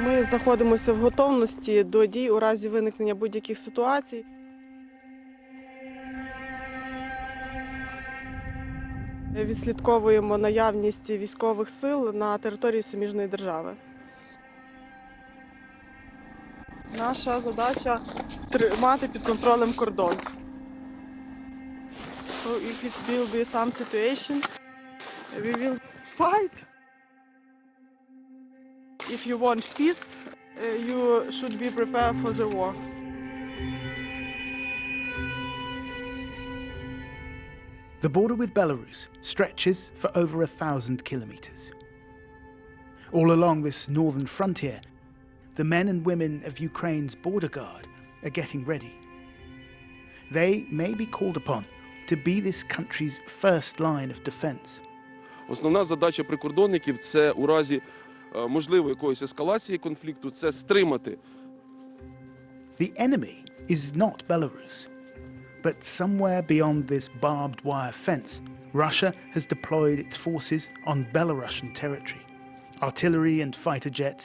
Ми знаходимося в готовності до дій у разі виникнення будь-яких ситуацій. Відслідковуємо наявність військових сил на території суміжної держави. Наша задача – тримати під контролем кордон. So if it will be some situation, we will fight. If you want peace, you should be prepared for the war. The border with Belarus stretches for over 1,000 kilometers. All along this northern frontier, the men and women of Ukraine's border guard are getting ready. They may be called upon to be this country's first line of defense. Основна задача прикордонників – це у разі можливої якоїсь ескалації конфлікту – це стримати. The enemy is not Belarus, but somewhere beyond this barbed wire fence, Russia has deployed its forces on Belarusian territory. Artillery and fighter jets,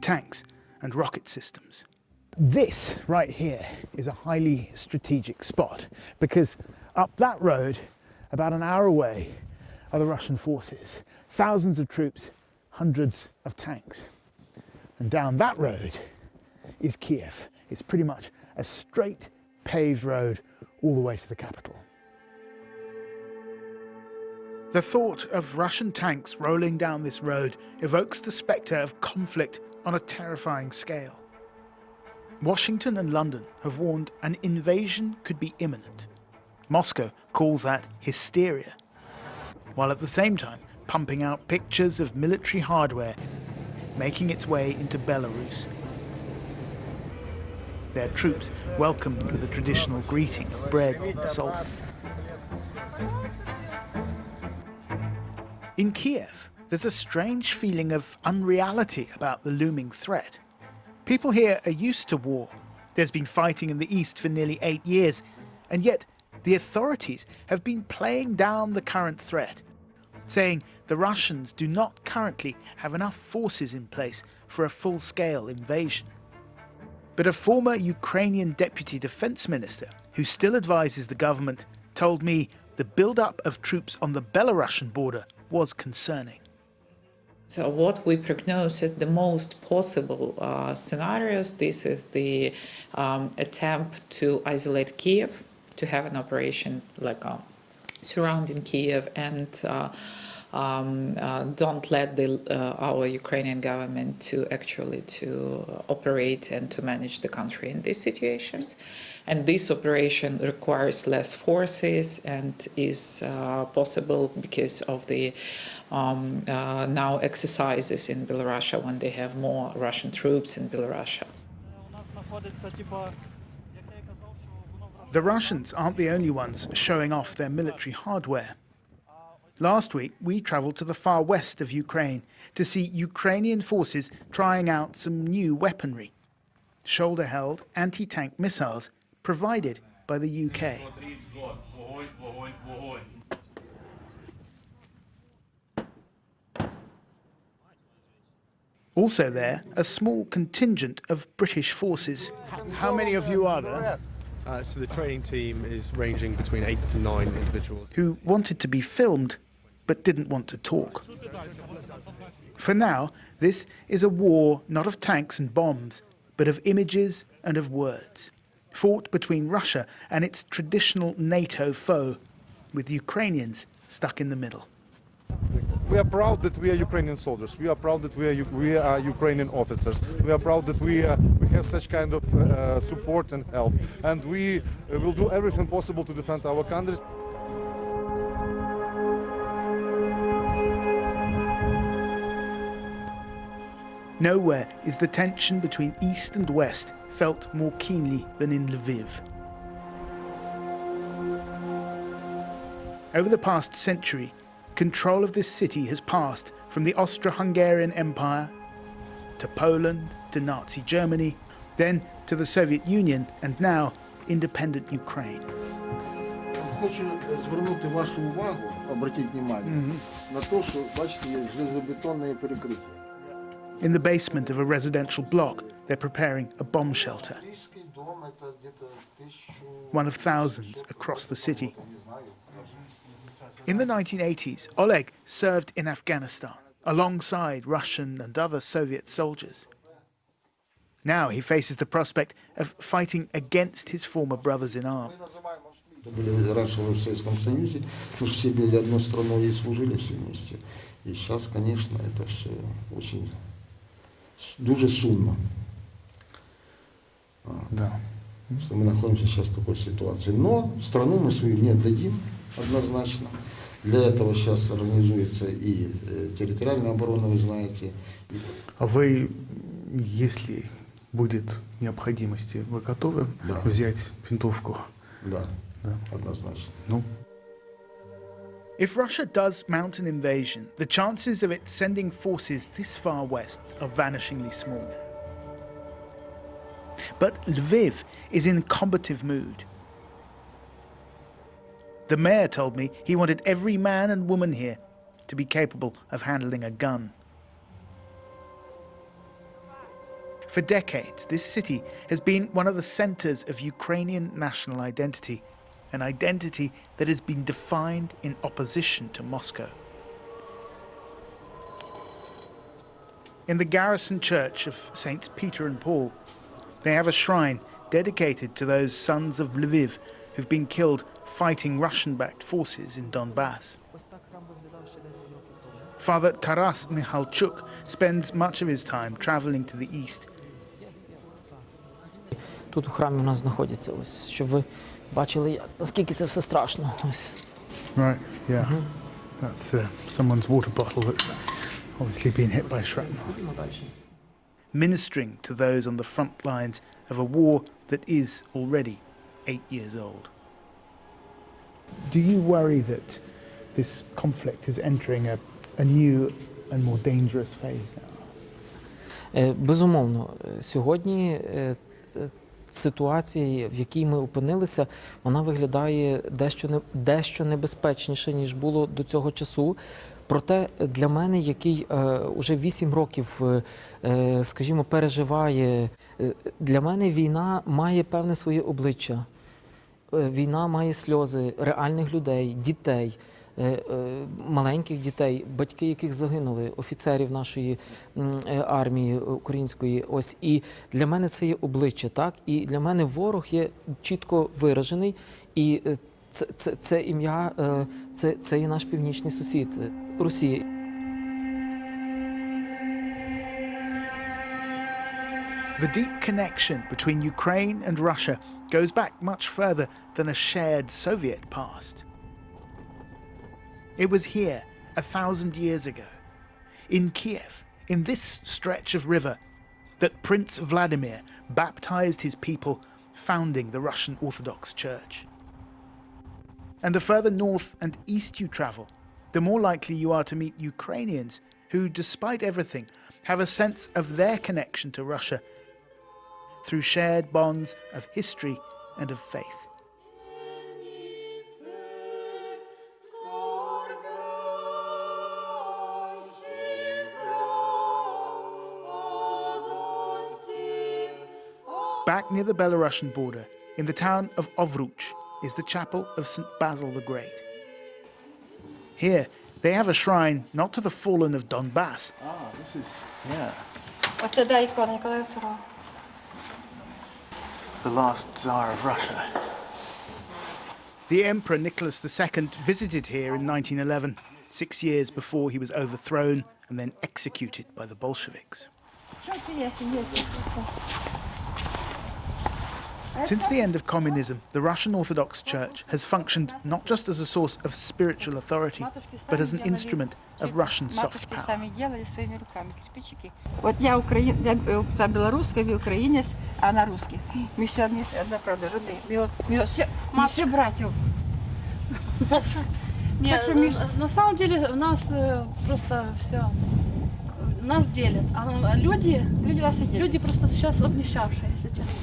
tanks and rocket systems. This right here is a highly strategic spot because up that road, about an hour away, are the Russian forces. Thousands of troops, hundreds of tanks. And down that road is Kiev. It's pretty much a straight paved road all the way to the capital. The thought of Russian tanks rolling down this road evokes the spectre of conflict on a terrifying scale. Washington and London have warned an invasion could be imminent. Moscow calls that hysteria, while at the same time pumping out pictures of military hardware making its way into Belarus. Their troops welcomed with a traditional greeting of bread and salt. In Kiev, there's a strange feeling of unreality about the looming threat. People here are used to war. There's been fighting in the east for nearly 8 years, and yet the authorities have been playing down the current threat, saying the Russians do not currently have enough forces in place for a full-scale invasion. But a former Ukrainian deputy defense minister, who still advises the government, told me the build-up of troops on the Belarusian border was concerning. So what we prognose is the most possible scenarios. This is the attempt to isolate Kiev, to have an operation like surrounding Kiev and don't let our Ukrainian government to actually operate and to manage the country in these situations. And this operation requires less forces and is possible because of the now exercises in Belarus when they have more Russian troops in Belarus. The Russians aren't the only ones showing off their military hardware. Last week, we travelled to the far west of Ukraine to see Ukrainian forces trying out some new weaponry. Shoulder-held anti-tank missiles provided by the UK. Also there, a small contingent of British forces. How many of you are there? So the training team is ranging between 8 to 9 individuals. Who wanted to be filmed but didn't want to talk. For now, this is a war not of tanks and bombs, but of images and of words, fought between Russia and its traditional NATO foe, with Ukrainians stuck in the middle. We are proud that we are Ukrainian soldiers. We are proud that we are Ukrainian officers. We are proud that we have such kind of support and help. And we will do everything possible to defend our country. Nowhere is the tension between East and West felt more keenly than in Lviv. Over the past century, control of this city has passed from the Austro-Hungarian Empire to Poland, to Nazi Germany, then to the Soviet Union, and now independent Ukraine. хочу звернути вашу увагу, обратіть увагу, на те, що, бачите, є железобетонне перекриття. In the basement of a residential block, they're preparing a bomb shelter, one of thousands across the city. In the 1980s, Oleg served in Afghanistan alongside Russian and other Soviet soldiers. Now he faces the prospect of fighting against his former brothers in arms. Были раньше в Советском Союзе, мы же все были одной страной и служили все вместе. И сейчас, конечно, это все очень дуже сумно. Да. Что мы находимся сейчас в такой ситуации. Но страну мы свою не отдадим однозначно. Для этого сейчас организуется и территориальная оборона, вы знаете. А вы, если будет необходимости, вы готовы взять винтовку? Да, однозначно. Ну. If Russia does mount an invasion, the chances of it sending forces this far west are vanishingly small. But Lviv is in combative mood. The mayor told me he wanted every man and woman here to be capable of handling a gun. For decades, this city has been one of the centers of Ukrainian national identity, an identity that has been defined in opposition to Moscow. In the garrison church of Saints Peter and Paul, they have a shrine dedicated to those sons of Lviv who've been killed fighting Russian-backed forces in Donbass. Father Taras Mikhalchuk spends much of his time traveling to the east. Тут у храмі у нас знаходяться, ось, щоб ви бачили, наскільки це все страшно. Ось. Right, yeah. That's someone's water bottle that's obviously been hit by shrapnel. Ministering to those on the front lines of a war that is already 8 years old. Do you worry that this conflict is entering a new and more dangerous phase now? Безумовно, сьогодні ситуація, в якій ми опинилися, вона виглядає дещо небезпечніше, ніж було до цього часу. Проте для мене, який уже 8 років, скажімо, переживає, для мене війна має певне своє обличчя. Війна має сльози реальних людей, дітей, маленьких дітей, батьки яких загинули, офіцерів нашої армії української. Ось, і для мене це є обличчя, так? І для мене ворог є чітко виражений, і це ім'я, це є наш північний сусід – Росія. The deep connection between Ukraine and Russia goes back much further than a shared Soviet past. It was here 1,000 years ago, in Kiev, in this stretch of river, that Prince Vladimir baptized his people, founding the Russian Orthodox Church. And the further north and east you travel, the more likely you are to meet Ukrainians who, despite everything, have a sense of their connection to Russia through shared bonds of history and of faith. Back near the Belarusian border, in the town of Ovruch, is the chapel of St. Basil the Great. Here, they have a shrine not to the fallen of Donbass. Ah, this is, yeah. The last Tsar of Russia. The Emperor Nicholas II visited here in 1911, 6 years before he was overthrown and then executed by the Bolsheviks. Since the end of communism, the Russian Orthodox Church has functioned not just as a source of spiritual authority, but as an instrument of Russian soft power. Вот я белорусская, вы украинец, а она русский. Мы все одна правда, роды. Мы все братья. Нет, на самом деле у нас просто все. Нас делят. А люди просто сейчас обнищавшие, если честно.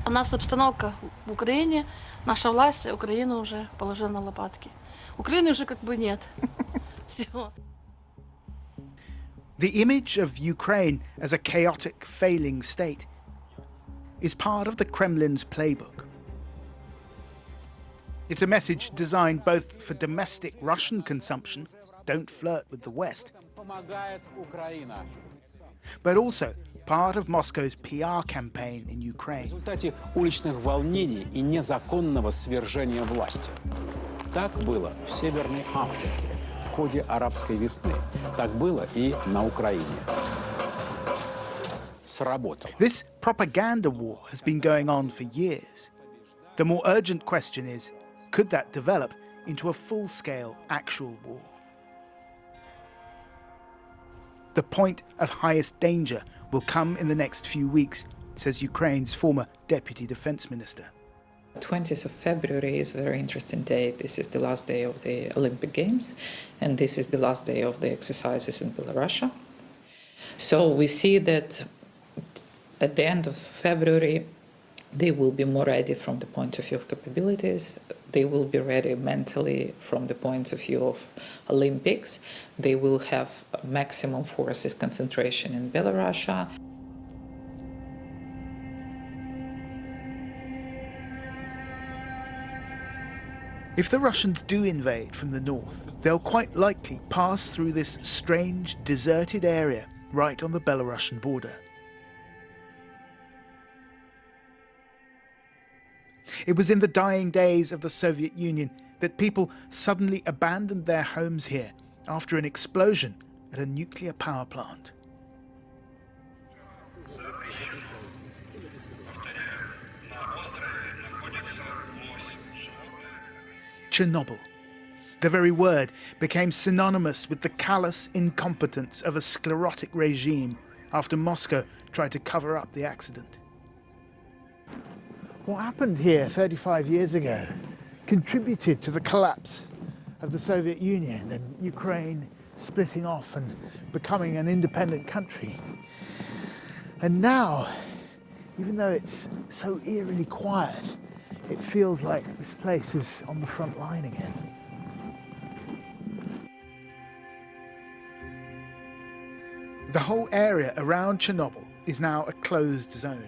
У нас обстановка в Украине, наша власть Украину уже положила на лопатки. Украины уже как бы нет. Всё. The image of Ukraine as a chaotic, failing state is part of the Kremlin's playbook. It's a message designed both for domestic Russian consumption, don't flirt with the West, but also part of Moscow's PR campaign in Ukraine. В результате уличных волнений и незаконного свержения власти. Так было в Северной Африке в ходе арабской весны. Так было и на Украине. Сработало. This propaganda war has been going on for years. The more urgent question is, could that develop into a full-scale actual war? The point of highest danger will come in the next few weeks, says Ukraine's former deputy defense minister. 20th of February is a very interesting day. This is the last day of the Olympic Games, and this is the last day of the exercises in Belarus. So we see that at the end of February, they will be more ready from the point of view of capabilities. They will be ready mentally from the point of view of Olympics. They will have maximum forces concentration in Belarus. If the Russians do invade from the north, they'll quite likely pass through this strange, deserted area right on the Belarusian border. It was in the dying days of the Soviet Union that people suddenly abandoned their homes here after an explosion at a nuclear power plant. Chernobyl. The very word became synonymous with the callous incompetence of a sclerotic regime after Moscow tried to cover up the accident. What happened here 35 years ago contributed to the collapse of the Soviet Union and Ukraine splitting off and becoming an independent country. And now, even though it's so eerily quiet, it feels like this place is on the front line again. The whole area around Chernobyl is now a closed zone,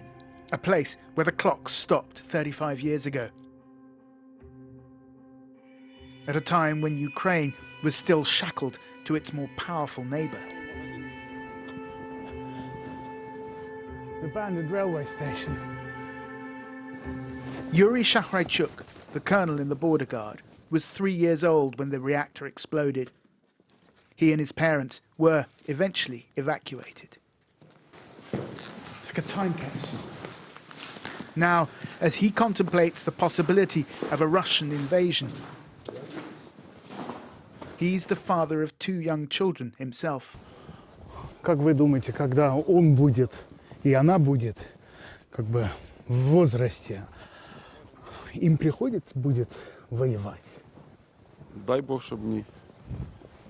a place where the clock stopped 35 years ago, at a time when Ukraine was still shackled to its more powerful neighbour. The abandoned railway station. Yuri Shakhraychuk, the colonel in the border guard, was 3 years old when the reactor exploded. He and his parents were eventually evacuated. It's like a time capsule. Now, as he contemplates the possibility of a Russian invasion, he's the father of 2 young children himself. Как вы думаете, когда он будет и она будет как бы в возрасте, им будет воевать? Дай Бог, щоб ні.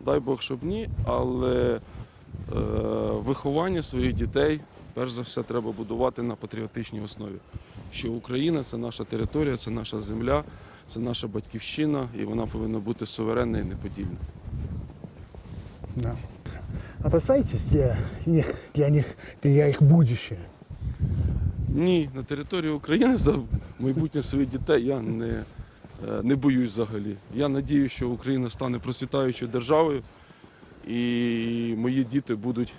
Дай Бог, щоб ні, але виховання своїх дітей, перш за все, треба будувати на патріотичній основі. Що Україна – це наша територія, це наша земля, це наша батьківщина, і вона повинна бути суверенна і неподільна. Да. Опасаетесь для их будущее? Ні, на території України за майбутнє своїх дітей я не боюсь взагалі. Я надію, що Україна стане процвітаючою державою і мої діти будуть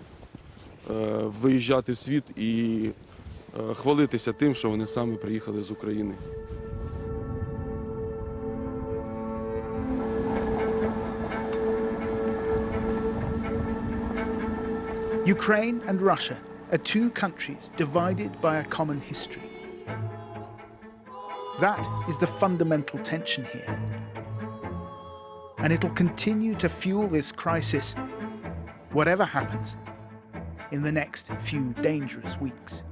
виїжджати в світ і хвалитися тим, що вони саме приїхали з України. Ukraine and Russia are 2 countries divided by a common history. That is the fundamental tension here. And it'll continue to fuel this crisis, whatever happens, in the next few dangerous weeks.